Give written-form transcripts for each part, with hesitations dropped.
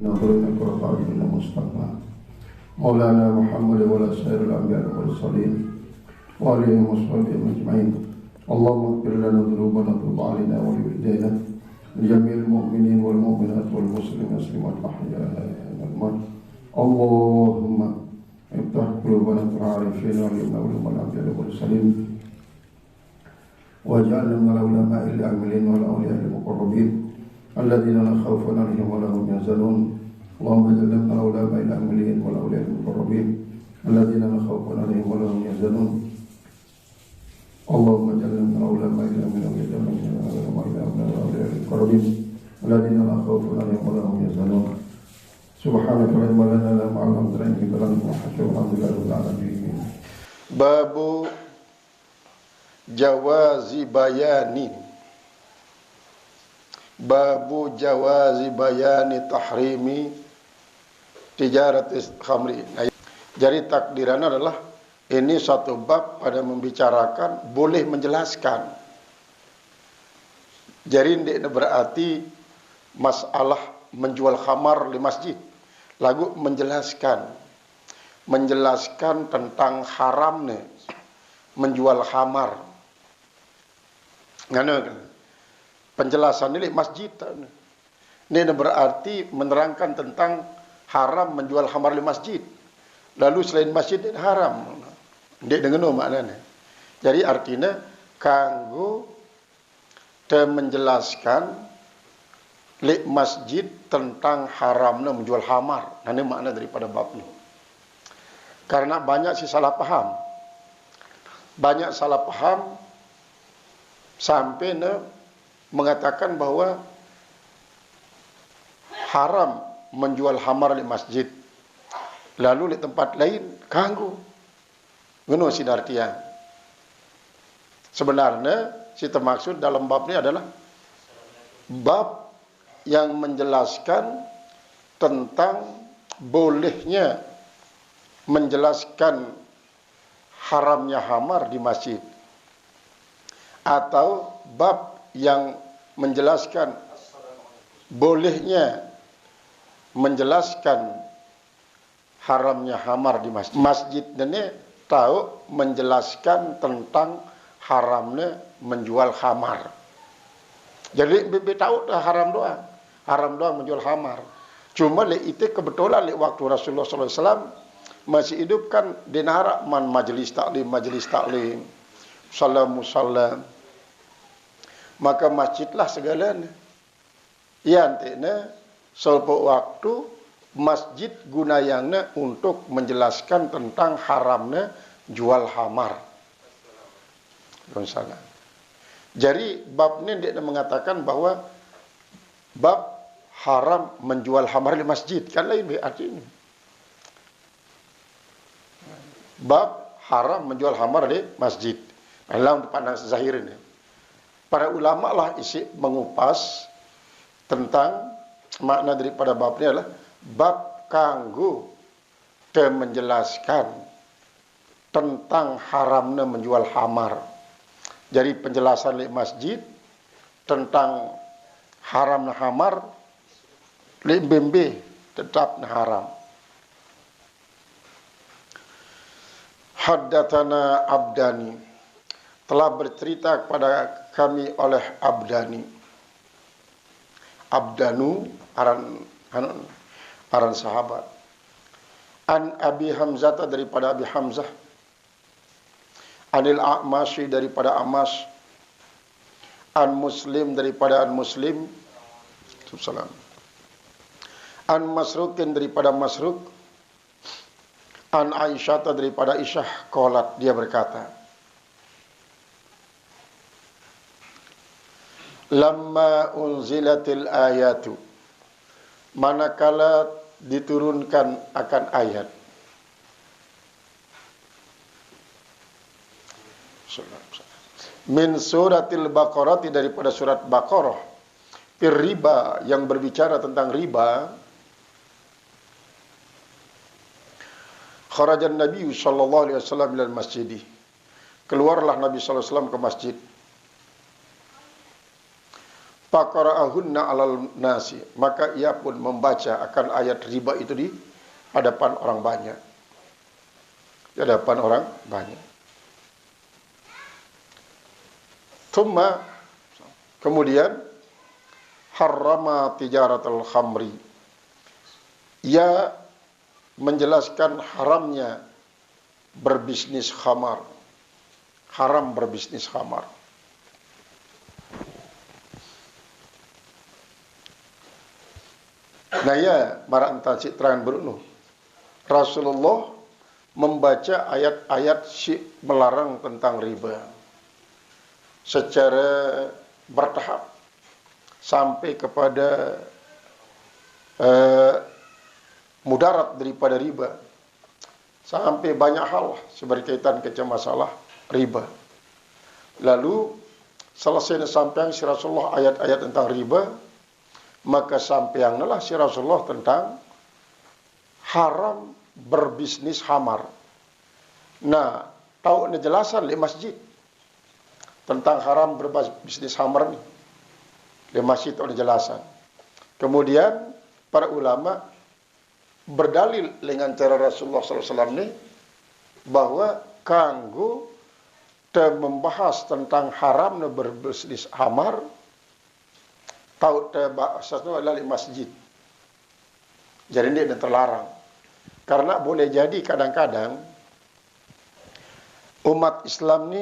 نظرنا قرآن المصطفى مولانا محمد وعلى سائر الأنبياء والمرسلين وعليهم وصحبهم أجمعين. اللهم اغفر لنا ذنوبنا وتب علينا ولوالدينا لجميع المؤمنين والمؤمنات والمسلمين والمسلمات الأحياء والأموات. اللهم افتح قلوبنا بالعارفين وعلمنا علوم الأنبياء والمرسلين واجعلنا من العلماء العاملين والأولياء المقربين الذين لا خوف عليهم ولا هم يحزنون. اللهم اجعلنا من العلماء العاملين والأولياء المقربين الذين لا خوف عليهم ولا هم يحزنون. اللهم اجعلنا من العلماء العاملين والأولياء المقربين الذين لا خوف عليهم ولا هم يحزنون. سبحانك لا علم لنا إلا ما علمتنا إنك أنت العليم الحكيم. الحمد لله رب العالمين. Babu jawazi bayani. Babu jawazi bayani tahrimi tijaratis khamri. Jadi takdirannya adalah ini satu bab pada membicarakan boleh menjelaskan. Jadi ini berarti masalah menjual khamar di masjid. Lagu menjelaskan tentang haramnya menjual khamar. Ngana penjelasan ini masjid. Ini berarti menerangkan tentang haram menjual khamar di masjid. Lalu selain masjid ini haram. Dia dengan maknanya. Jadi artinya kanggo te menjelaskan li masjid tentang haramnya menjual khamar. Nah, ini makna daripada bab ini. Karena banyak sih salah paham. Banyak salah paham sampai mengatakan bahwa haram menjual khamar di masjid. Lalu di tempat lain kanggo. Ngono sidartian. Sebenarnya si termaksud dalam bab ini adalah bab yang menjelaskan tentang bolehnya menjelaskan haramnya khamar di masjid, atau bab yang menjelaskan bolehnya menjelaskan haramnya khamar di masjid. Masjid ini tahu menjelaskan tentang haramnya menjual khamar. Jadi bibi tahu dah haram doang menjual khamar. Cuma itu kebetulan waktu Rasulullah SAW masih hidup kan dinara man majlis taklim, salam, maka masjidlah segalanya. Ya antina selpo waktu masjid gunayana untuk menjelaskan tentang haramnya jual khamar. Jadi bab ini dia mengatakan bahwa bab haram menjual khamar di masjid, kan lain berarti ini. Bab haram menjual khamar di masjid. Dalam pandang zahir ini. Para ulama lah isi mengupas tentang makna daripada bab ini adalah bab kanggo dan menjelaskan tentang haramnya menjual khamar. Jadi penjelasan di masjid tentang haramnya khamar li bembe tetap haram. Haddatsana Abdani, telah bercerita kepada kami oleh Abdani. Abdanu aran sahabat. An Abi Hamzah, daripada Abi Hamzah. Anil A'masy, daripada Amas. An Muslim, daripada An Muslim. Salam. An Masrukin, daripada Masruk. An Aisyah, daripada Aisyah, qalat, dia berkata, lamma unzilatil ayatu, manakala diturunkan akan ayat, min suratil Baqarah, daripada surat Baqarah, fir riba, yang berbicara tentang riba. Kharajan Nabi sallallahu alaihi wasallam ilal masjid. Keluarlah Nabi sallallahu alaihi wasallam ke masjid. Faqara'ahunna 'alal nasi, maka ia pun membaca akan ayat riba itu di hadapan orang banyak. Di hadapan orang banyak. Thumma, kemudian harrama tijaratul khamri. Ia menjelaskan haramnya berbisnis khamar. Haram berbisnis khamar. Nah ya, marang tasik terang berunuh. Rasulullah membaca ayat-ayat melarang tentang riba secara bertahap sampai kepada mudarat daripada riba, sampai banyak hal berkaitan dengan masalah riba. Lalu selesai sampai si Rasulullah ayat-ayat tentang riba, maka sampaianlah si Rasulullah tentang haram berbisnis khamar. Nah, tahu penjelasan di masjid tentang haram berbisnis khamar ni. Di masjid tahu penjelasan. Kemudian para ulama berdalil dengan cara Rasulullah SAW ni bahwa kanggo membahas tentang haram berbisnis khamar, tahu bahasa itu adalah di masjid. Jadi ini terlarang. Karena boleh jadi kadang-kadang umat Islam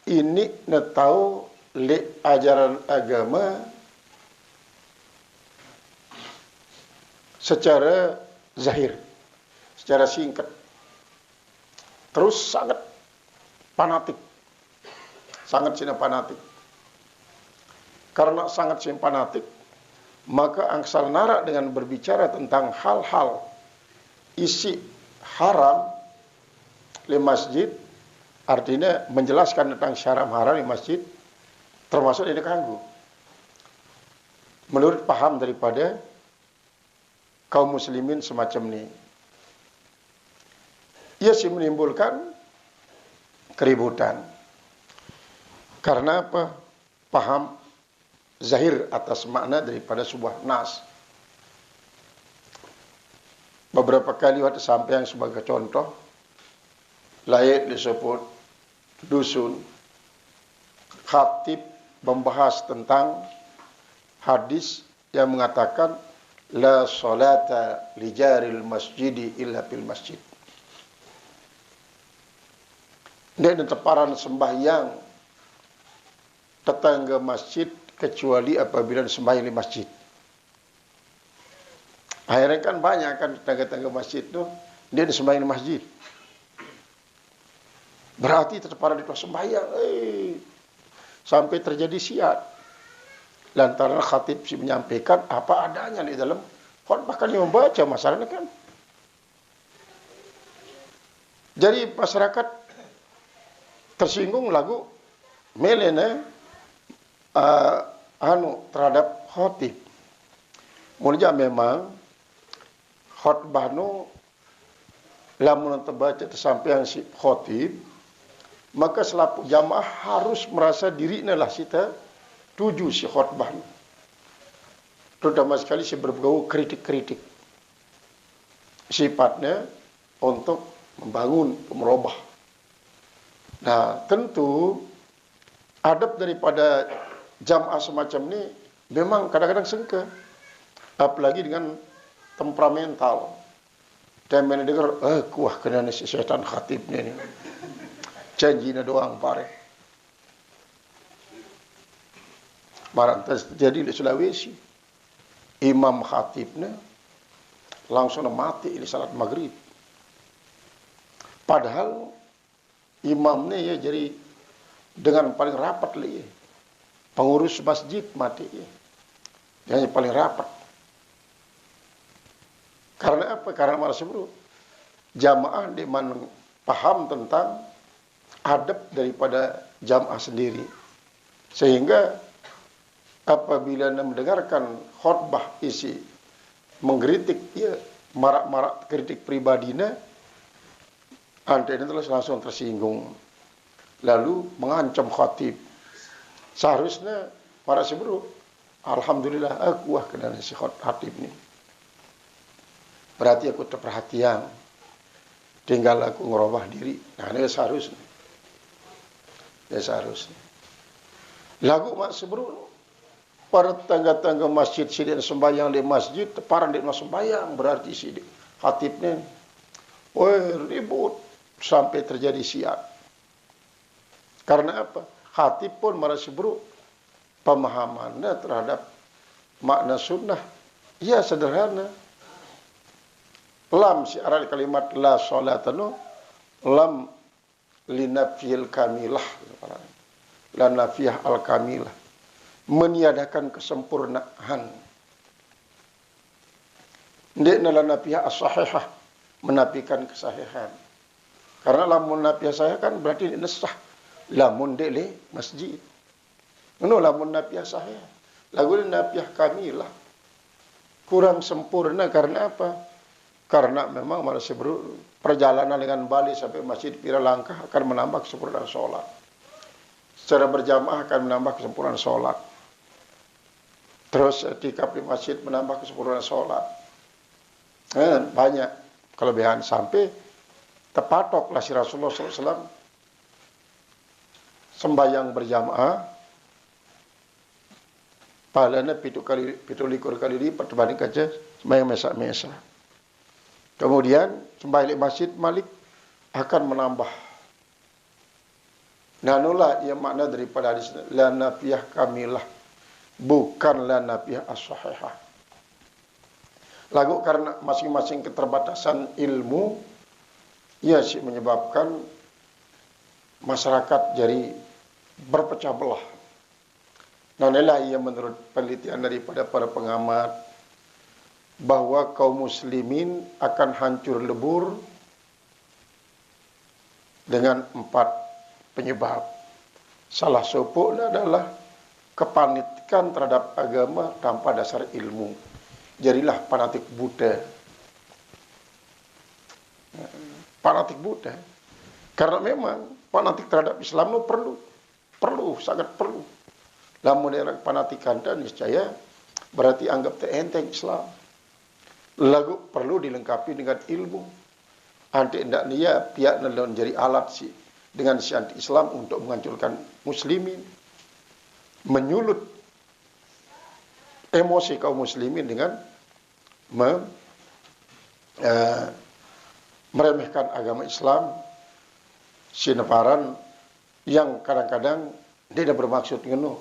ini tahu le ajaran agama secara zahir, secara singkat. Terus sangat fanatik. Sangat fanatik. Karena sangat fanatik, maka angsal narak dengan berbicara tentang hal-hal isi haram di masjid, artinya menjelaskan tentang haram di masjid, termasuk ini kanggu. Menurut paham daripada kaum muslimin semacam ini, ia sih menimbulkan keributan. Karena apa? Paham zahir atas makna daripada sebuah nas. Beberapa kali waktu sampai yang sebagai contoh, layak disebut dusun, khatib membahas tentang hadis yang mengatakan la salata li jaril masjidi illa fil masjid. Dan teparan sembahyang tetangga masjid kecuali apabila sembahyang di masjid. Akhirnya kan banyak kan tetangga-tetangga masjid itu dia sembahyang di masjid. Berarti terparah di sembahyang, sampai terjadi siat. Lantaran khatib si menyampaikan apa adanya di dalam khutbah, kan yang membaca masalahnya kan. Jadi masyarakat tersinggung lagu melene terhadap khatib. Mulanya memang khutbah lamun terbaca tersampaian si khatib, maka selaku jamaah harus merasa dirinya lah kita tuju si khutbah. Terutama sekali si berbau kritik-kritik. Sifatnya untuk membangun, merubah. Nah, tentu adab daripada jamaah semacam ini memang kadang-kadang sengke. Apalagi dengan temperamental. Dan mendengar, kuah kena si setan khatibnya ni. Janjinya doang pare. Marantas jadi di Sulawesi, imam khatibnya langsung mati di salat maghrib. Padahal imamnya ya jadi dengan paling rapat lah ya. Pengurus masjid mati ya. Yang paling rapat. Karena apa? Karena malah sebelum jamaah di mana paham tentang adab daripada jamaah sendiri. Sehingga apabila anda mendengarkan khutbah isi mengkritik ya, marak-marak kritik pribadinya, anda ini langsung tersinggung. Lalu mengancam khatib. Seharusnya para sebelum, alhamdulillah aku kena si khatib ni. Berarti aku terperhatian. Tinggal aku ngerubah diri. Nah, ini seharusnya. Ini seharusnya. Lagu mak sebelum para tangga-tangga masjid sidik sembahyang di masjid, teparan di sembahyang berarti sidik. Khatibnya, ribut sampai terjadi siap. Karena apa? Khatib pun merasa buruk pemahamannya terhadap makna sunnah. Ya sederhana. Lam syiar kalimat la salatanu lam linafil kamilah. La nafiyah al kamilah. Meniadakan kesempurnaan. Ndekna la nafiyah as-sahihah, menafikan kesahihan. Karena lamun nafiyah sahih kan berarti nesah. Lamun dele masjid. Ngono lamun nafiyah sahih. Lagu nafiyah kamilah. Kurang sempurna karena apa? Karena memang masih perjalanan dengan balik sampai masjid pira langkah akan menambah kesempurnaan sholat. Secara berjamaah akan menambah kesempurnaan sholat. Terus etikaf di masjid menambah kesempurnaan sholat. Banyak kelebihan sampai terpatoklah si Rasulullah SAW sembahyang berjamaah pahalanya 17 kali lipat berbanding kaca sembahyang mesa-mesa. Kemudian sembahyang di masjid Malik akan menambah. Nanulah ia makna daripada hadis la nafiyah kamilah, bukan la nafiyah as-sahihah. Lagu karena masing-masing keterbatasan ilmu ia sih menyebabkan masyarakat jadi berpecah belah. Nanulah ia menurut penelitian daripada para pengamat bahwa kaum muslimin akan hancur lebur dengan 4 penyebab. Salah satunya adalah kepanitikan terhadap agama tanpa dasar ilmu. Jadilah fanatik Buddha. Fanatik Buddha. Karena memang fanatik terhadap Islam itu perlu, sangat perlu. Lamun era fanatikan dan niscaya berarti anggap enteng Islam. Lagu perlu dilengkapi dengan ilmu. Anti hendak dia pihak nelon jadi alat si dengan si anti Islam untuk menghancurkan muslimin, menyulut emosi kaum muslimin dengan meremehkan agama Islam, sineparan yang kadang-kadang tidak bermaksud ngenu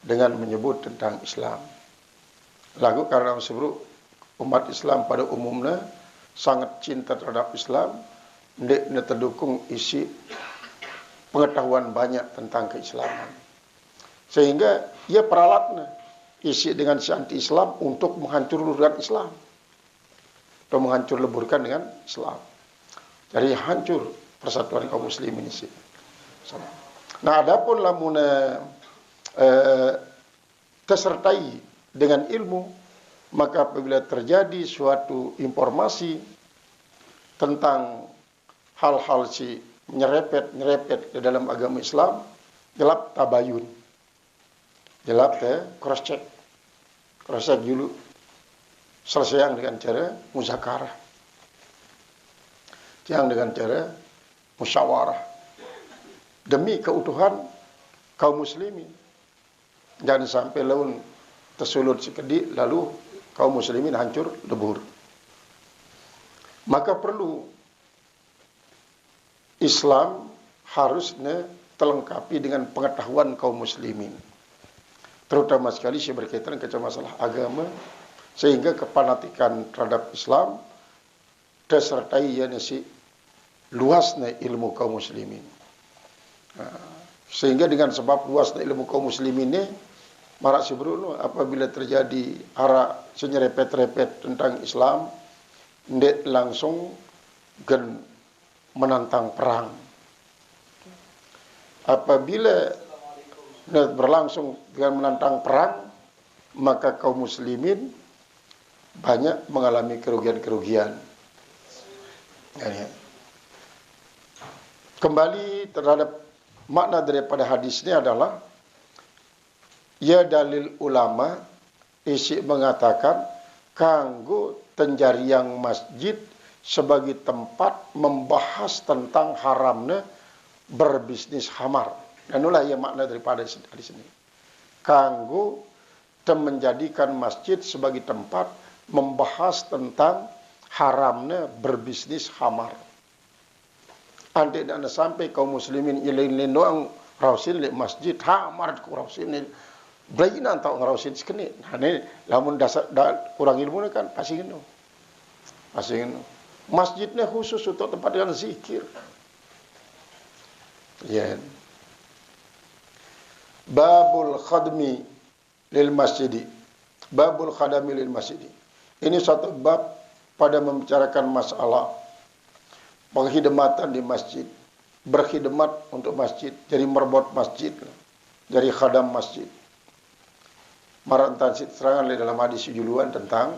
dengan menyebut tentang Islam. Lagu karena sebelum umat Islam pada umumnya sangat cinta terhadap Islam, ndek terdukung isi pengetahuan banyak tentang keislaman. Sehingga ia peralatnya isi dengan si anti Islam untuk menghancur leburkan Islam. Atau menghancur leburkan dengan Islam. Jadi hancur persatuan kaum muslimin isi. Nah, adapun lamun tersertai dengan ilmu, maka apabila terjadi suatu informasi tentang hal-hal si nyerepet di dalam agama Islam, gelap tabayun, gelap cross check dulu, selesai dengan cara muzakarah, yang dengan cara musyawarah demi keutuhan kaum muslimin. Jangan sampai laun tersulut sekedik lalu kaum muslimin hancur lebur. Maka perlu Islam harusnya terlengkapi dengan pengetahuan kaum muslimin. Terutama sekali saya berkaitan dengan masalah agama, sehingga kepanatikan terhadap Islam disertai si luasnya ilmu kaum muslimin. Sehingga dengan sebab luasnya ilmu kaum muslimin ini, marak sebelum apabila terjadi arah senyerepet-repet tentang Islam, ndek langsung gen menantang perang. Apabila berlangsung dengan menantang perang, maka kaum muslimin banyak mengalami kerugian-kerugian. Kembali terhadap makna daripada hadis ini adalah Ya dalil ulama isi mengatakan kanggo tenjariang masjid sebagai tempat membahas tentang haramnya berbisnis khamar. Dan itulah yang makna daripada di sini. Kanggo menjadikan masjid sebagai tempat membahas tentang haramnya berbisnis khamar. Andai dan sampai kaum muslimin ilain doang rausin le masjid hamar ku rausin ni belajinan tau ngerausin sekene. Nah ni lamun dasar kurang ilmu kan pasti ngono. Pasti ngono. Masjidnya khusus untuk tempat dengan zikir. Ya. Babul khadmi lil masjidi. Babul khadami lil masjidi. Ini satu bab pada membicarakan masalah penghidmatan di masjid, berkhidmat untuk masjid, jadi merbot masjid, jadi khadam masjid. Marantan serangan dalam hadis juluan tentang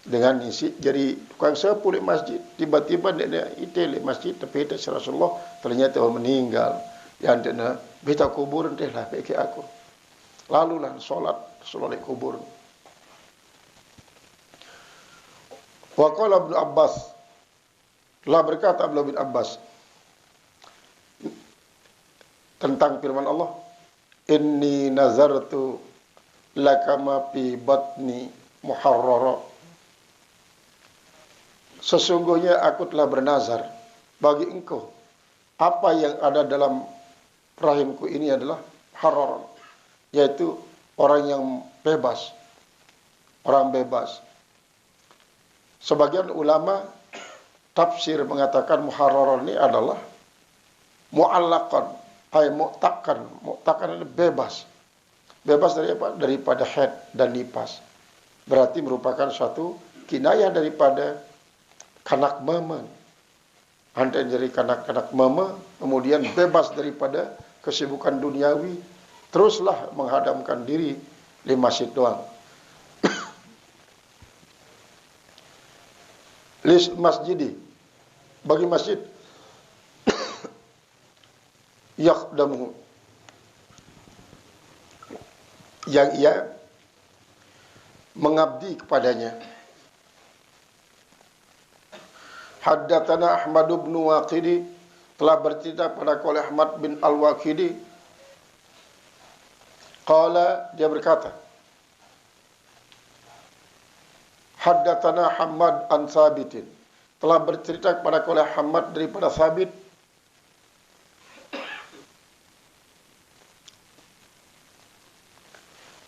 dengan isi jadi tukang sapu di masjid, tiba-tiba dia itele masjid tapi itu Rasulullah ternyata meninggal. Yang dia beta kubur deh lah bagi aku. Lalu lah solat di kubur. Wa qala Ibnu Abbas, telah berkata Abdullah bin Abbas tentang firman Allah, inni nazartu lakama fi batni muharrara. Sesungguhnya aku telah bernazar bagi engkau apa yang ada dalam rahimku ini adalah harar, yaitu orang yang bebas, orang bebas. Sebagian ulama tafsir mengatakan muharrar ini adalah mu'allaqan, ay mu'takan. Mu'takan ini bebas. Bebas dari apa? Daripada haid dan nifas. Berarti merupakan suatu kinayah daripada kanak mama. Anda jadi kanak-kanak mama, kemudian bebas daripada kesibukan duniawi, teruslah menghadamkan diri di masjid doang. Lis masjidi, bagi masjid yaqdamu, yang ia mengabdi kepadanya. Haddatsana Ahmad bin Waqidi, telah bercerita pada oleh Ahmad bin Al-Waqidi, qala, dia berkata, haddatsana Hammad an Sabitin, telah bercerita kepada oleh Hammad daripada Sabit,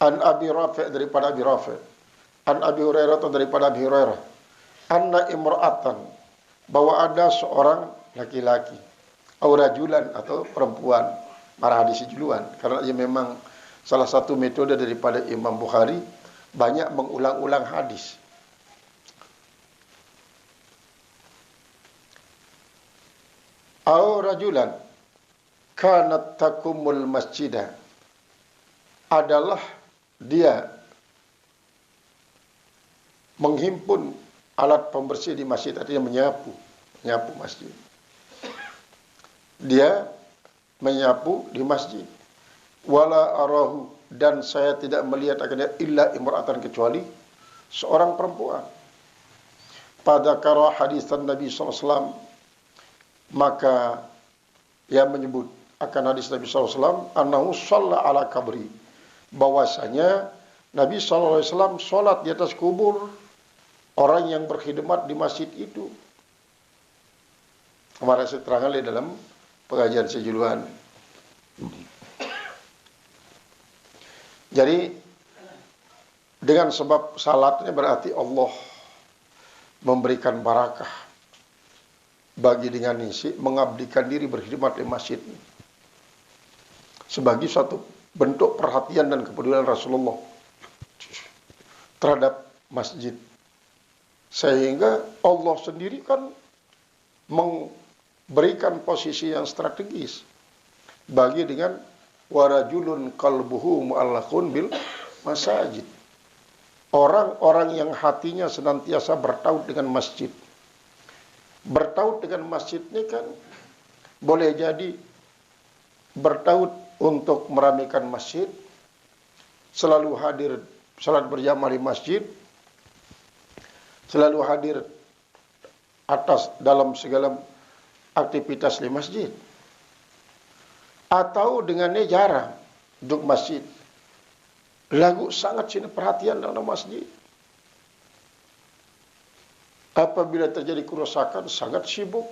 an Abi Rafi' daripada Abi Rafi', an Abi Hurairah daripada Abi Hurairah, anna imra'atan, bahwa ada seorang laki-laki, atau rajulan atau perempuan, marah hadis juluan, karena ia memang salah satu metode daripada Imam Bukhari banyak mengulang-ulang hadis. Au rajulan kanat takumul masjidah, adalah dia menghimpun alat pembersih di masjid, artinya menyapu masjid. Dia menyapu di masjid. Wala arahu, dan saya tidak melihat akannya illa imra'atan, kecuali seorang perempuan. Pada kara hadisan Nabi SAW, maka ia menyebut akan hadis Nabi SAW, annahu shalla ala kabri, bahwasanya Nabi SAW sholat di atas kubur orang yang berkhidmat di masjid itu. Kemarin saya terangkan dalam pengajian sejuluan. Jadi dengan sebab salatnya berarti Allah memberikan barakah bagi dengan isi mengabdikan diri berkhidmat di masjid sebagai suatu bentuk perhatian dan kepedulian Rasulullah terhadap masjid, sehingga Allah sendiri kan memberikan posisi yang strategis bagi dengan warajulun qalbuhu mu'allaqun bil masajid, orang-orang yang hatinya senantiasa bertaut dengan masjid. Bertaut dengan masjid ini kan boleh jadi bertaut untuk meramaikan masjid, selalu hadir salat berjamaah di masjid, selalu hadir atas dalam segala aktivitas di masjid, atau dengannya jarang duduk masjid, lagu sangat sini perhatian dalam masjid. Apabila terjadi kerusakan, sangat sibuk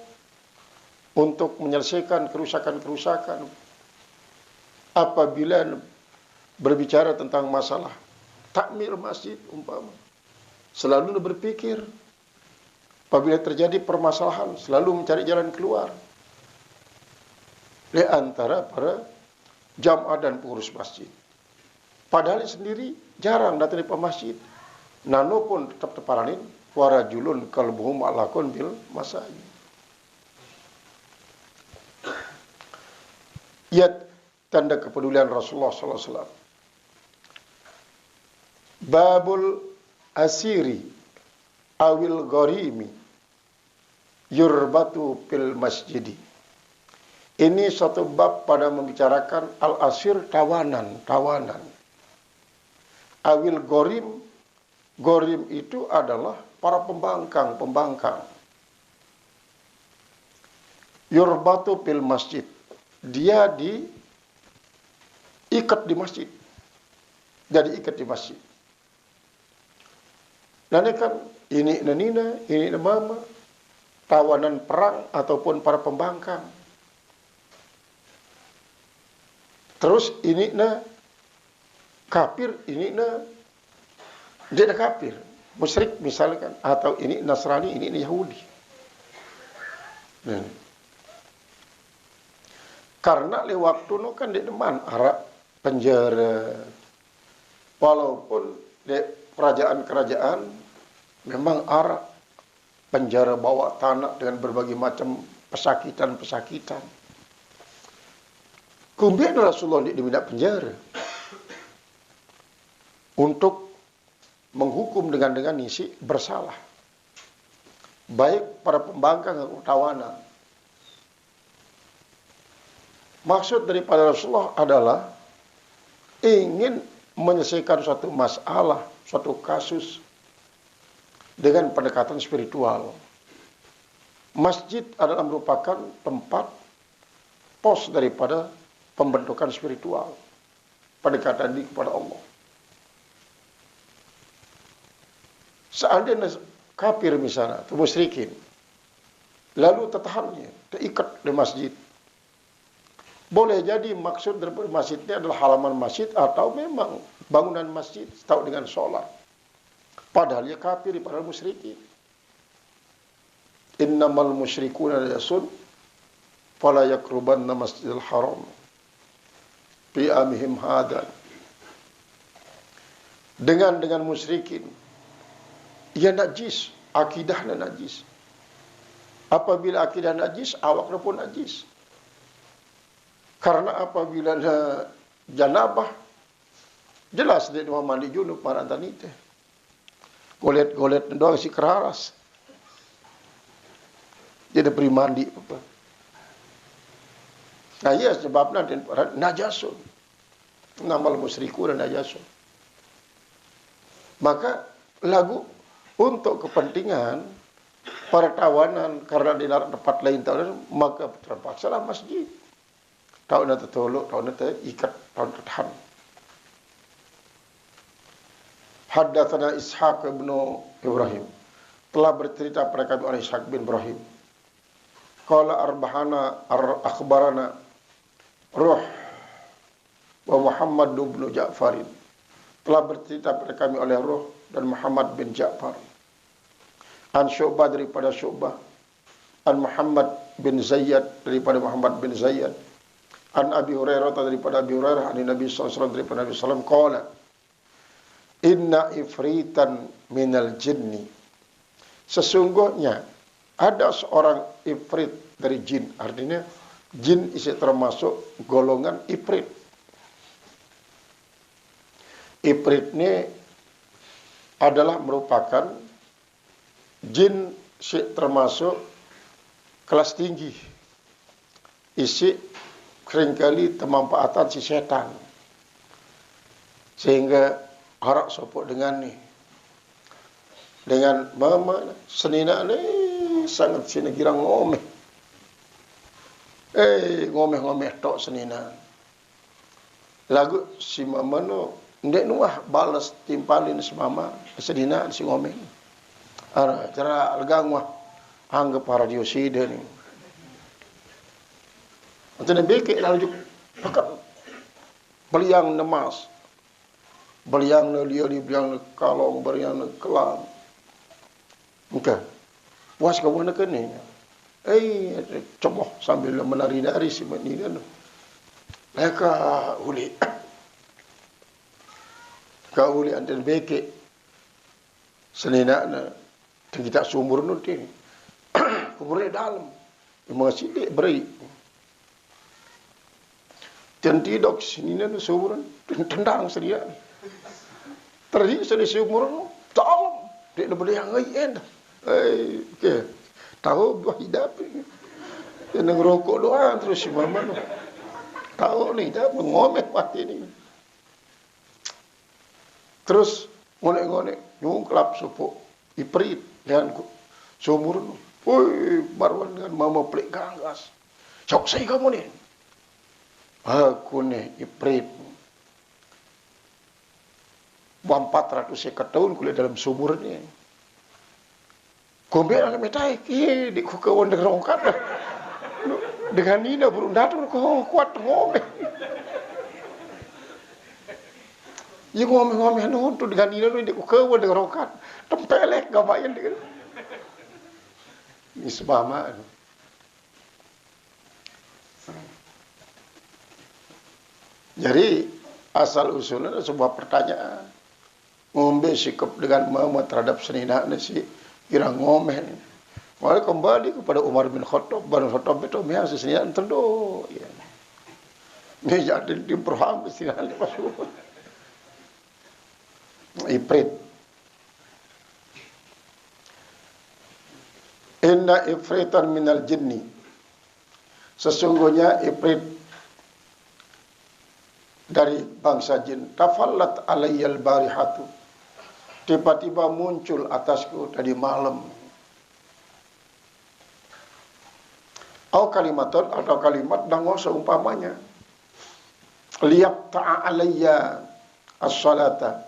untuk menyelesaikan kerusakan-kerusakan. Apabila berbicara tentang masalah takmir masjid umpama, selalu berpikir. Apabila terjadi permasalahan, selalu mencari jalan keluar. Di antara para jamaah dan pengurus masjid. Padahal sendiri jarang datang di masjid. Nano pun tetap teparanin warajulun kalbuhum alakun bil masajid. Yat tanda kepedulian Rasulullah SAW. Babul asiri awil gharimi yurbatu fil masjidi. Ini satu bab pada membicarakan al-asir, tawanan. Awil gharim, gharim itu adalah para pembangkang. Yurbatu fil masjid. Dia diikat di masjid. Jadi ikat di masjid. Dan ini kan ini nina, ini mama, tawanan perang ataupun para pembangkang. Terus ini kafir, ini dia kafir, musyrik misalkan, atau ini Nasrani, ini Yahudi. Karena le waktu kan di deman Arab penjara, walaupun di kerajaan memang Arab penjara bawah tanah dengan berbagai macam pesakitan. Kemudian Rasulullah di minat penjara untuk menghukum dengan isi bersalah, baik para pembangkang atau tawanan. Maksud daripada Rasulullah adalah ingin menyelesaikan suatu masalah, suatu kasus dengan pendekatan spiritual. Masjid adalah merupakan tempat pos daripada pembentukan spiritual, pendekatan diri kepada Allah. Seandainya kafir misalnya, atau musyrikin, lalu tertahannya, terikat di masjid, boleh jadi maksud daripada masjidnya adalah halaman masjid atau memang bangunan masjid, tahu dengan sholat. Padahal dia kafir, padahal musyrikin. Innamal musyrikuna najasun fala yaqrubanna masjidil haram fi amihim hadan. Dengan musyrikin, ia najis, akidahnya najis. Apabila akidah najis, awaknya pun najis. Karena apabila janabah, jelas dia mau mandi junub marantani teh. Golet doang si keraras. Dia ada beri mandi apa. Nah iya sebabnya najasun. Namal musyriku dan najasun. Maka lagu untuk kepentingan para tawanan karena di tempat lain tawanan, maka terpaksalah masjid. Tahu nak tertolok, tahu nak terikat, tahu tertahan. Haddatsana Ishaq bin Ibrahim, telah bercerita pada kami oleh Ishaq bin Ibrahim. Qala arbahana akhbarana Ruh wa Muhammad bin Ja'farin, telah bercerita pada kami oleh Ruh dan Muhammad bin Ja'far. An Syu'bah daripada Syu'bah, an Muhammad bin Zayyad daripada Muhammad bin Zayyad, an Abi Hurairah daripada Abi Hurairah, an Nabi sallallahu alaihi wasallam daripada Nabi sallallahu alaihi wasallam qala inna ifritan minal jinni, sesungguhnya ada seorang ifrit dari jin. Artinya jin isi termasuk golongan ifrit. Ifrit ini adalah merupakan jin termasuk kelas tinggi, isi seringkali kemanfaatan si setan. Sehingga harap sopok dengan ni, dengan mama senina ni sangat sini kira ngomeh. Ngomeh-ngomeh tok senina. Lagu si mama no ndek nuah balas timpalin si mama senina si ngomeh. Ara cara legang wah anggap para diosida ni. Antara beke lalu pakat beliang nemas. Beliang na liali, beliang na kalong, beliang na kelang. Muka. Was kawan na kene. Comoh sambil menari-nari si menina no. Leka uli. Ka uli anten beke. Senina na kita sumur no ti. Umurnya dalam. Mga sidik beri. Tentidok senina no sumuran tendang sedia. Terus di sumur dalam. Dia lebih yang lain. Okay. Tahu buah hidup. Dia ngerokok doang terus si mama tu. Tahu ni dah mengomel mati ni. Terus ngonek-ngonek nyungklap supuk iprit dengan sumur tu. Woi, Marwan dengan mama pelik ganggas. Sok saya kamu ni. Aku ni iprit. 400 tahun kuliah dalam sumur ni. Gombel nak metai, di kukawan dengan rongkat. Dengan ini dah burung datang, kau kuat ngomel. Ia ngomel-ngomel tu dengan ini di kukawan dengan rongkat. Tempelek gamayan dia. Ini sebama. Jadi asal usulnya sebuah pertanyaan. Ngombe sikap dengan mama terhadap senina si kira ngomeh. Maka kembali kepada Umar bin Khattab. Bin Khattab itu memang senina terdo. Ya. Ini jadi diperham senina masuk. Iprit. Inna ifritan minal jinni. Sesungguhnya iprit dari bangsa jin. Tafallat alayyal barihatu. Tiba-tiba muncul atasku tadi malam. Atau kalimat dango seumpamanya. Liyab ta'alayya as-salata.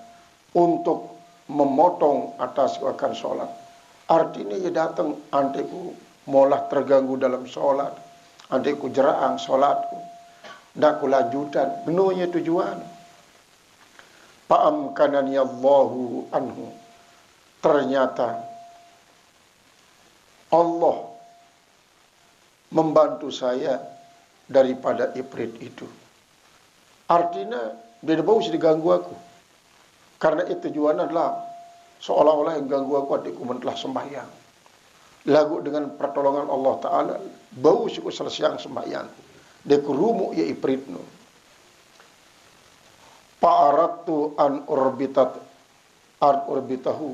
Untuk memotong atasku akan solat. Artinya ia datang anteku molah terganggu dalam solat. Anteku jeraang solatku. Nak lanjutan. Benuhnya tujuan. Fa'amkanani Allahu anhu. Ternyata Allah membantu saya daripada iprit itu. Artinya dia bau diganggu aku. Karena itu tujuan adalah seolah-olah yang ganggu aku adikku telah sembahyang. Lagu dengan pertolongan Allah Ta'ala bau siku selesai sembahyang. Dia kurumuk ya iprit no. Fa'aratu an orbitahu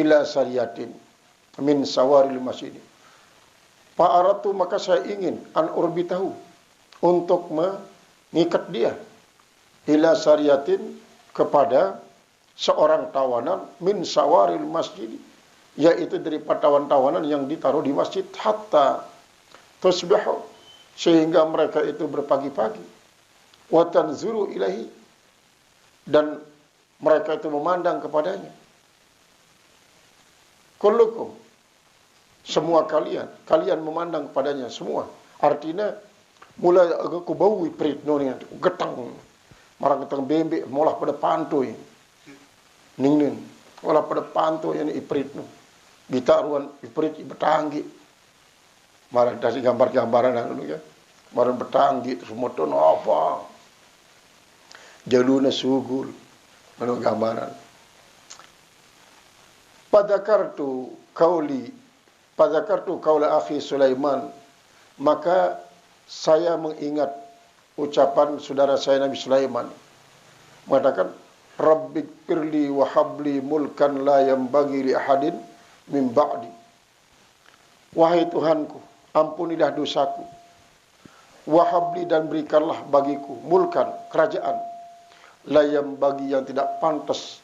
ila sariyatin min sawaril masjid. Fa'aratu maka saya ingin an orbitahu untuk mengikat dia ila sariyatin kepada seorang tawanan min sawaril masjid, yaitu dari tawan-tawanan yang ditaruh di masjid hatta tusbihu, sehingga mereka itu berpagi-pagi wa tanzuru ilahi, dan mereka itu memandang kepadanya. Kullukum, semua kalian memandang kepadanya semua. Artinya mulai aku bau iprit no ni getang. Marang getang bembek molah pada pantoi. Ning molah pada pantoi ni iprit no. Bitaruan iprit betanggi. Marang dasi gambar-gambaran anu ya. Marang betanggi terus moton apa? Jaluna sugul anu gambaran. Padakartu kaula akhi Sulaiman, maka saya mengingat ucapan saudara saya Nabi Sulaiman mengatakan Rabbik firli wa habli mulkan la yambagi li ahadin min ba'di. Wahai Tuhanku, ampunilah dosaku. Wa habli, dan berikanlah bagiku mulkan, kerajaan, layam bagi yang tidak pantas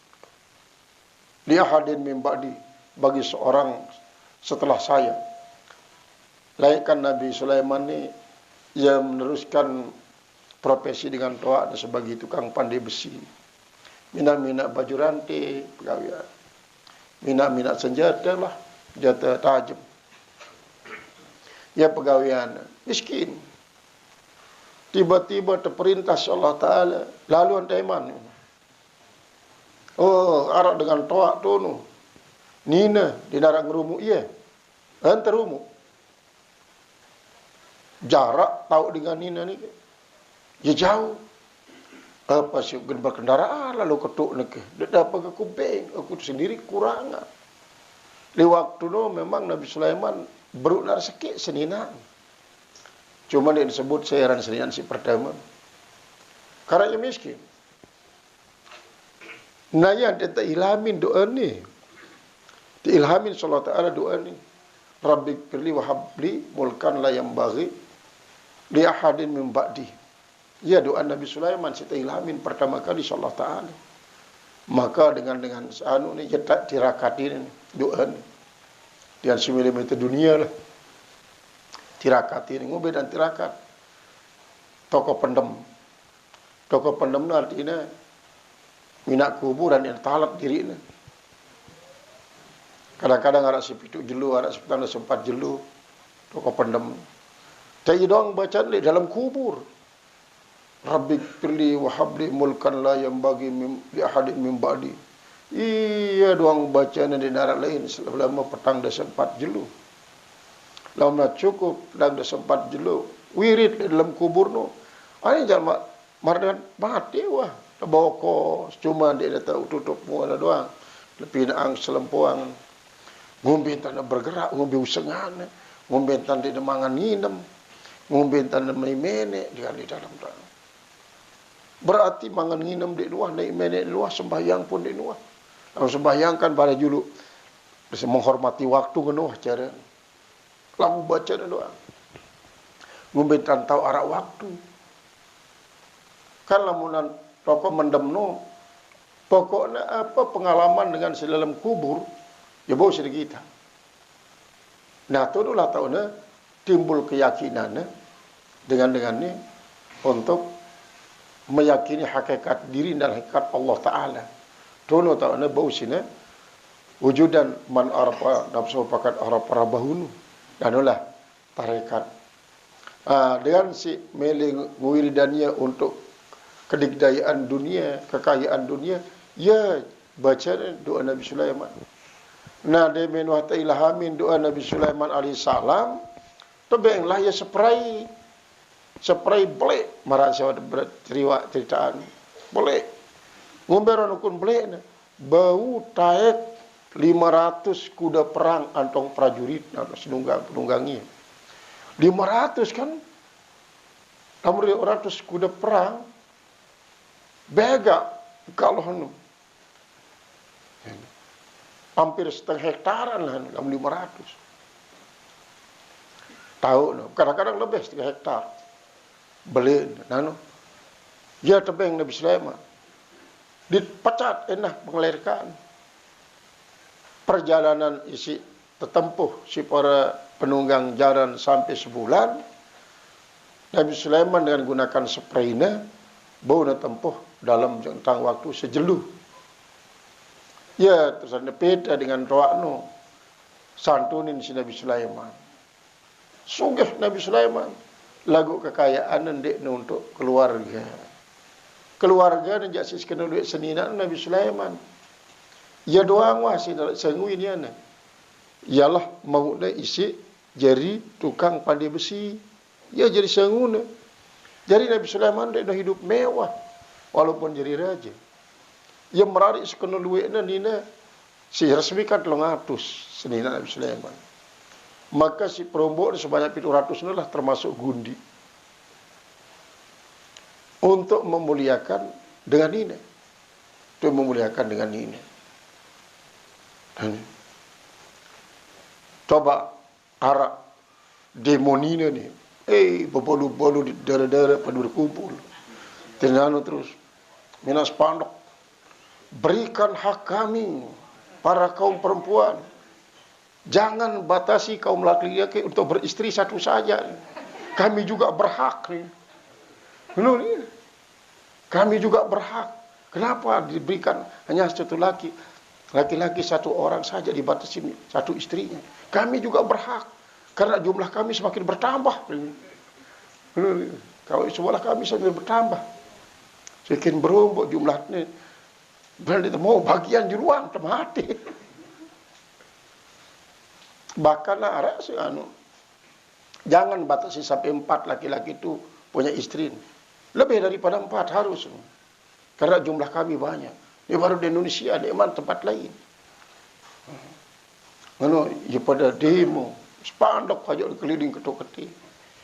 li ahadin min ba'di, bagi seorang setelah saya. Laikan Nabi Sulaiman ni ia meneruskan profesi dengan toa sebagai tukang pandai besi. Mina-mina baju rantai, pegawai. Mina-mina senjata lah, senjata tajam. Ya pegawaian miskin. Tiba-tiba terperintah Allah Ta'ala, lalu antaiman. Oh, arak dengan toa tu nu. Nina, di narak ngerumu iya. Antar rumu. Jarak tahu dengan Nina ni. Ya jauh. Apa sih berkendaraan lalu ketuk nak. Dia dapat ke kuping, aku sendiri kurang. Di waktu tu memang Nabi Sulaiman berunar sikit seninan. Cuma dia disebut seheran seninan si pertama. Karena dia miskin. Nah yang dia tak ilhamin doa ni. Dia ilhamin Allah Ta'ala doa ni. Rabbi firli wa habli mulkan la yang bagi li ahadin min ba'di. Ya doa Nabi Sulaiman kita ilhamin pertama kali Allah Ta'ala. Maka dengan anu ni dia tak tirakati ni doa ni. Dengan semilimeter dunia lah. Tirakati ni ngubah dan tirakat. Tokoh pendem. Tokoh pendem ni artinya minat kuburan yang talat diri ni. Kadang-kadang ada sepituk jelu, ada sepetang sempat jelu. Tokoh pendem. Tapi doang baca ni dalam kubur. Rabbi firli wa habli mulkan la yang bagi li ahadin min ba'di. Iya doang baca ni di narak lain selama petang dah sempat jelu. Lama cukup dan dah sempat jelu. Wirid dalam kubur tu. Ini jangan mardan mati wah. Bawa kos cuma dia dah tahu tutup muka doang. Lebih naang selempuang. Ngumbi tanda bergerak, ngumbi usengan, ngumbi tanda dia mangan nginem, ngumbi tanda menek dia di dalam dalam. Berarti mangan nginem di luar, naik menek di luar, sembahyang pun di luar. Kalau sembahyang kan pada julu bisa menghormati waktu kenuh cara. Lalu baca doa. Ngumbi tanda tahu arah waktu. Kan lamunan tokoh mendem no, pokoknya apa pengalaman dengan si dalam kubur. Ya bawa sedikit kita. Nah, tu itulah tahunnya timbul keyakinan dengan ni untuk meyakini hakikat diri dan hakikat Allah Ta'ala. Dono tahunnya bawa sini wujudan man arpa nafsu pakat arpa rabahunu. Dan itulah tarekat. Dengan si meling wiridannya untuk kedikdayaan dunia, kekayaan dunia, ya baca doa Nabi Sulaiman. Nah, dia menuah ilhamin doa Nabi Sulaiman alaihissalam. Tebenglah ya spray belek. Marah saya ceritaan belek. Ngomberan ukun belek. Bau taek 500 kuda perang antong prajurit atau penunggangi. 500 kan? 600 kuda perang. Bega kalau hampir setengah hektaran lah, 500. Tahu, kadang-kadang lebih setengah hektar. Beli, nano. Ya tebeng Nabi Sulaiman. Dipecat, enak mengelirkan. Perjalanan isi tertempuh si para penunggang jalan sampai sebulan. Nabi Sulaiman dengan gunakan spraynya, bau na tempuh dalam jangka waktu sejelu. Ya, terus ada peta dengan doa no. Santunin si Nabi Sulaiman. Sugih Nabi Sulaiman. Lagu kekayaan ndek untuk keluarga. Keluarga dan jaksis kena duit seninan Nabi Sulaiman. Ya doang wah si sengui ni ana. Ialah mau isi jari tukang pandai besi. Ya jadi senguna. Jadi Nabi Sulaiman dia hidup mewah walaupun jadi raja. Yang merarik sekena duit nina si resmi kan 300 senina Nabi Sulaiman. Maka si perombok sebanyak 700 inilah termasuk gundi. Untuk memuliakan dengan ini. Untuk memuliakan dengan ini. Coba arak demonina ni. Berbolu-bolu di darah-darah pada berkumpul. Tenang terus. minas pandok. Berikan hak kami, para kaum perempuan. Jangan batasi kaum laki-laki untuk beristri satu saja. Kami juga berhak nih. Kami juga berhak. Kenapa diberikan hanya satu laki-laki satu orang saja, dibatasi satu istrinya? Kami juga berhak. Karena jumlah kami semakin bertambah. Kalau jumlah kami semakin bertambah, semakin berombak jumlahnya. Berarti mau bagian juruan mati. Bahkan jangan batasi sampai 4 laki-laki itu punya istri. Lebih daripada 4 harus. Karena jumlah kami banyak. Ini baru di Indonesia, di mana tempat lain. Ya pada demo, spanduk aja keliling ketuk-ketik.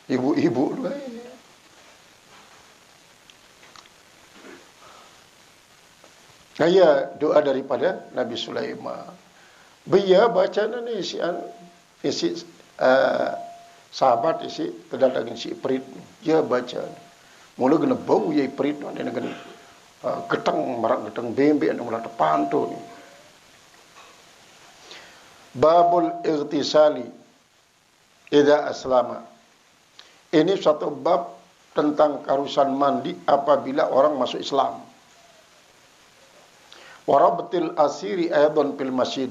Ibu-ibu. Nah, ya doa daripada Nabi Sulaiman. Biar baca ni isi sahabat isi terdadangin si perit. Ya baca. Mula kena bau ya perit ni kena getang marak getang bembe anu mula tepantu ni. Babul irtisali idza aslama. Ini suatu bab tentang keharusan mandi apabila orang masuk Islam. Warabatil asiri aidan fil masjid,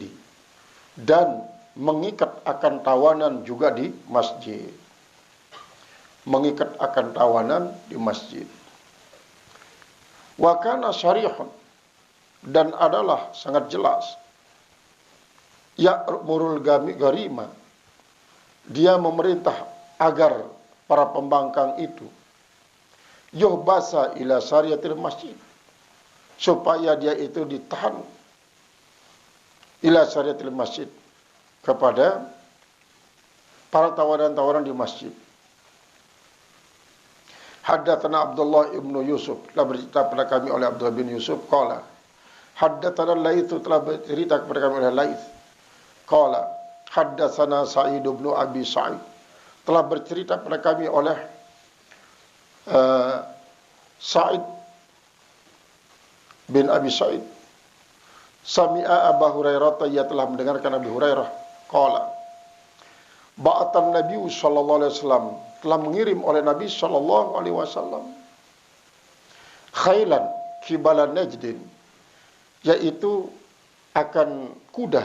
dan mengikat akan tawanan juga di masjid. Mengikat akan tawanan di masjid. Wa kana syarihun, dan adalah sangat jelas. Ya'murul garima, dia memerintah agar para pembangkang itu yuhbasa ila syariatil masjid, supaya dia itu ditahan ila syariatil masjid, kepada para tawanan-tawanan di masjid. Haddatsana Abdullah ibnu Yusuf, telah bercerita kepada kami oleh Abdullah bin Yusuf, qala haddatsana Laits, telah bercerita kepada kami oleh Laits, qala haddatsana Sa'id bin Abi Sa'id, telah bercerita kepada kami oleh Sa'id bin Abi Sa'id, sami'a Abu Hurairah, ia telah mendengarkan Abu Hurairah, qala ba'atan Nabi sallallahu alaihi wasallam, telah mengirim oleh Nabi sallallahu alaihi wasallam khailan qibala Najdin, yaitu akan kuda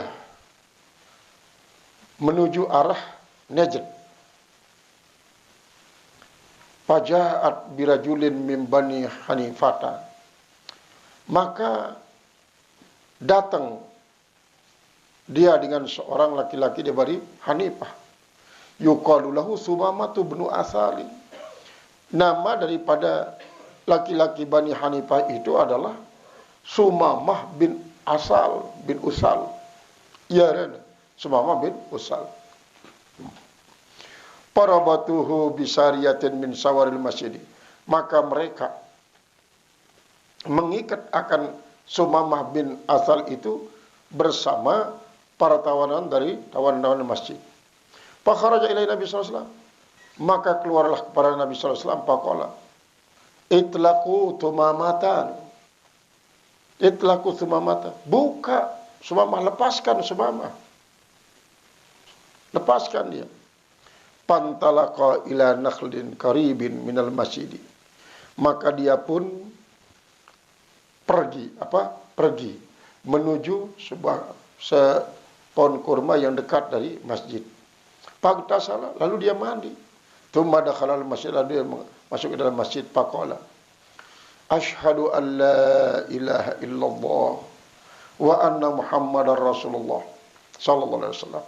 menuju arah Najd. Fajaat birajulin min Bani Hanifata, maka datang dia dengan seorang laki-laki dari Hanifah. Yuqalu lahu Sumamah bin Asali. Nama daripada laki-laki Bani Hanifah itu adalah Sumamah bin Asal bin Usal. Ya, Sumamah bin Usal. Parabatuhu bisariyatin min sawaril masjid. Maka mereka mengikat akan Sumamah bin Asal itu bersama para tawanan dari tawanan-tawanan masjid. Fakharaja ilai Nabi sallallahu alaihi wasallam, maka keluarlah kepada Nabi sallallahu alaihi wasallam, faqala itlaqu tumamatan. Itlaqu tumamatan. Buka Sumamah, lepaskan Sumamah. Lepaskan dia. Pantalaqa ila nakhlin qaribin minal masjid. Maka dia pun pergi menuju sebuah pohon kurma yang dekat dari masjid. Pagtasala, lalu dia mandi. Tsumma dakhala al-masjid, lalu dia masuk ke dalam masjid. Faqala asyhadu an la ilaha illallah wa anna Muhammadar Rasulullah sallallahu alaihi wasallam.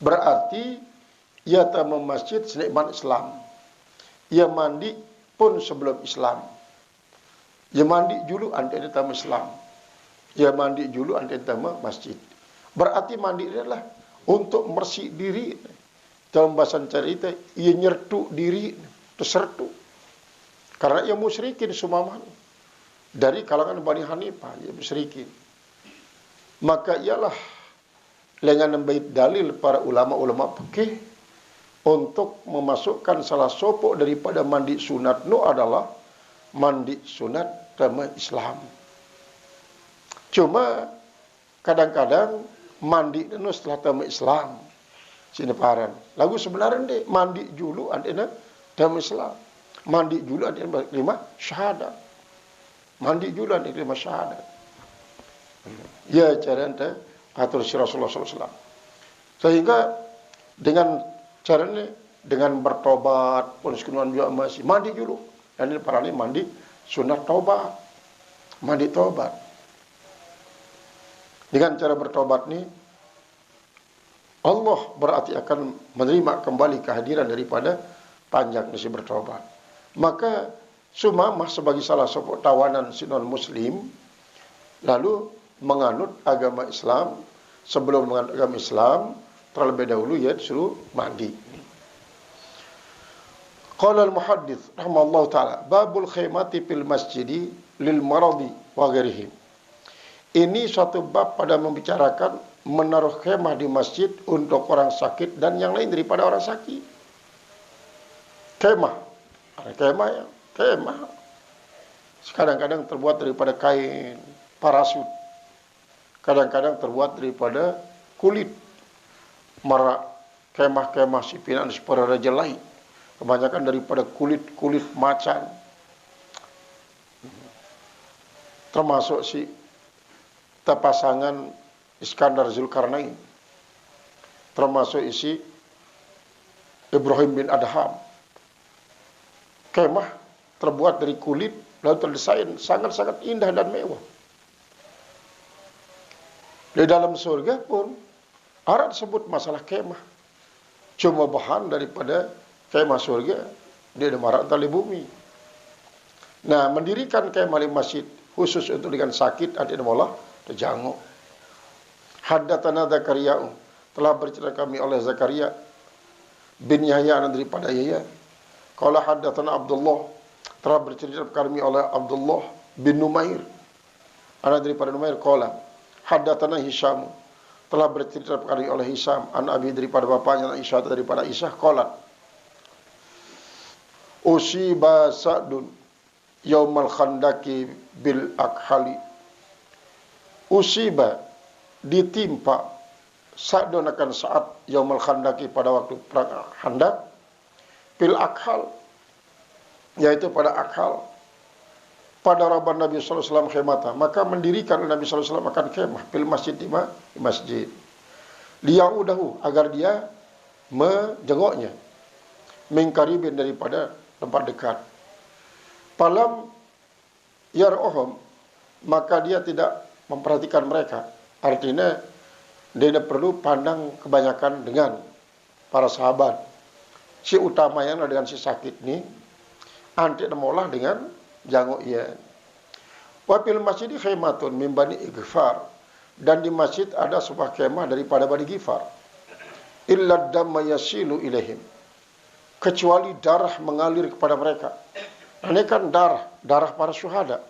Berarti ia tamu masjid senikmat Islam. Ia mandi pun sebelum Islam. Ia mandi dulu ante tamu Islam. Ia mandi dulu ante tamu masjid. Berarti mandi adalah untuk bersih diri. Dalam bahasa cerita, ia nyertu diri, tersertu. Karena ia musyrikin Sumamah dari kalangan Bani Hanifah, ia musyrikin. Maka ialah dengan membaik dalil para ulama-ulama fikih untuk memasukkan salah sopok daripada mandi sunat nu adalah mandi sunat tema Islam. Cuma kadang-kadang mandi itu setelah tema Islam. Sini paran. Lagu sebenarnya deh mandi dulu antena tema Islam. Mandi dulu antena lima syahadat. Mandi dulu antena lima syahadat. Ya cara ente atur si Rasulullah SAW. Sehingga dengan caranya dengan bertobat pun sekunuan juga masih mandi dulu. Dan ini para ini mandi sunat taubat. Mandi taubat. Dengan cara bertobat ini Allah berarti akan menerima kembali kehadiran daripada panjang nasi bertobat. Maka Sumamah sebagai salah satu tawanan si non muslim lalu menganut agama Islam. Sebelum menganut agama Islam terlebih dahulu ya disuruh mandi. Qala al-muhaddits rahimallahu taala babul khaymati fil masjidi lil maradi wa ghairihim. Ini suatu bab pada membicarakan menaruh kemah di masjid untuk orang sakit dan yang lain daripada orang sakit. Kemah, ada kemah ya, kemah. Kadang-kadang terbuat daripada kain parasut. Kadang-kadang terbuat daripada kulit. Marak kemah-kemah si pinan para raja lain. Kebanyakan daripada kulit-kulit macan. Termasuk si pasangan Iskandar Zulkarnain. Termasuk isi Ibrahim bin Adham. Kemah terbuat dari kulit lalu terdesain sangat-sangat indah dan mewah. Di dalam surga pun ada disebut masalah kemah. Cuma bahan daripada kemah surga dia ada marak tali bumi. Nah, mendirikan kemah di masjid khusus untuk dengan sakit ada mola terjanguk. Haddatsana Zakaria telah bercerita kami oleh Zakaria bin Yahya daripada Yahya. Qala haddatsana Abdullah telah bercerita kami oleh Abdullah bin Numair. Ana daripada Numair qala haddatsana Hisham telah bercerita kami oleh Hisham an Abi daripada bapaknya Aisyah daripada Aisyah qala usiba Sa'dun yaumal khandaki bil akhali. Usiba ditimpa Sa'dun akan saat yaumal khandaki pada waktu perang Khandak bil akhal yaitu pada akhal pada raban Nabi sallallahu alaihi wasallam khemata maka mendirikan Nabi sallallahu alaihi wasallam akan khemah bil masjid di masjid liyaudahu agar dia menjengoknya mingkaribin daripada tempat dekat. Palam yar'uhum maka dia tidak memperhatikan mereka. Artinya dia tidak perlu pandang kebanyakan dengan para sahabat. Si utamanya dengan si sakit ni anti molah dengan janguk ia. Wa fil masjid khaymatun min bani Ighfar dan di masjid ada sebuah kemah daripada Bani Ghifar. Illa damma yasilu ilaihim kecuali darah mengalir kepada mereka. Ini kan darah para syuhada.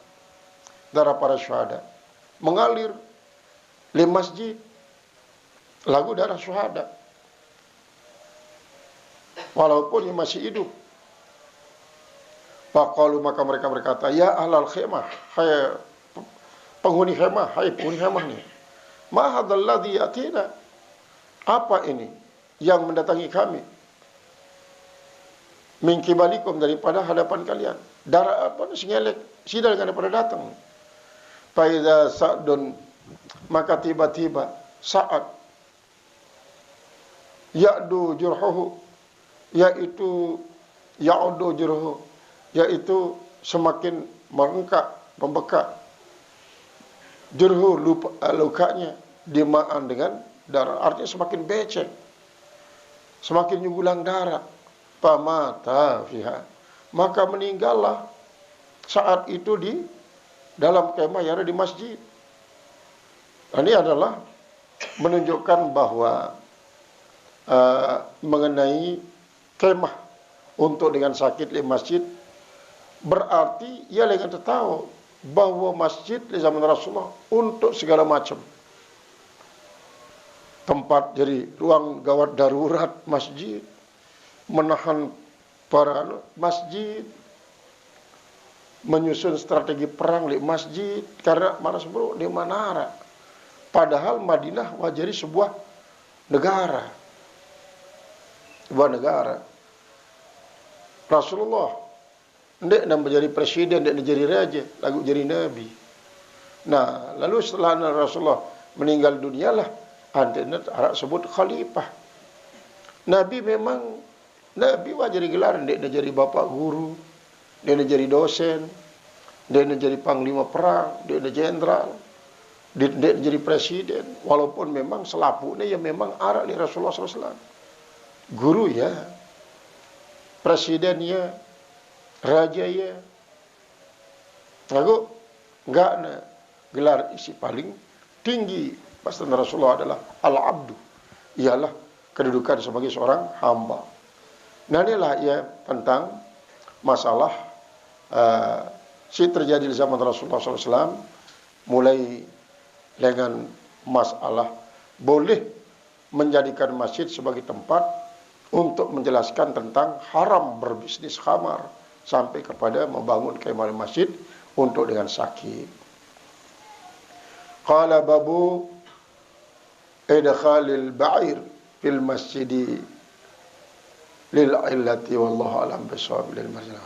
Darah para syuhada mengalir di masjid. Lagu darah syuhada. Walaupun yang masih hidup. Faqalu maka mereka berkata, ya ahlal khemah, hai penghuni khemah, hai penghuni khemah ni. Ma hadzal ladzi yatina? Apa ini yang mendatangi kami? Min kibalikum daripada hadapan kalian. Darah apa ni sengelek sidal daripada datang. Fa iza Sa'dun maka tiba-tiba saat ya'du jurhuhu yaitu ya'du jurhuhu yaitu semakin merengkak, membekat jurhu lukanya dima'an dengan darah, artinya semakin becek, semakin nyugulang darah. Pamata fiha maka meninggallah saat itu di dalam kemah yang ada di masjid. Ini adalah menunjukkan bahwa mengenai kemah untuk dengan sakit di masjid berarti ia dengan tahu bahwa masjid di zaman Rasulullah untuk segala macam tempat jadi ruang gawat darurat masjid, menahan para masjid, menyusun strategi perang di masjid karena manas bro di manara. Padahal Madinah wajari sebuah negara. Sebuah negara. Rasulullah ndek nak menjadi presiden, ndek menjadi raja, lagu jadi nabi. Nah, lalu setelah Rasulullah meninggal dunia lah antena Arab sebut khalifah. Nabi memang nabi wajari gelar, ndek jadi bapak guru, ndek jadi dosen, ndek jadi panglima perang, ndek jenderal, ndek jadi presiden. Walaupun memang selapuknya ya memang Arab di Rasulullah SAW. Guru ya, presiden ya, raja ya. Lalu enggak na gelar isi paling tinggi pas Rasulullah adalah al-abdu, ialah kedudukan sebagai seorang hamba. Nah inilah ya tentang masalah terjadi di zaman Rasulullah SAW, mulai dengan masalah boleh menjadikan masjid sebagai tempat untuk menjelaskan tentang haram berbisnis khamar, sampai kepada membangun kemah masjid untuk dengan sakit. Qala babu idkhalil ba'ir fil masjidi lil illati wallahu alam bisawab lil masjid.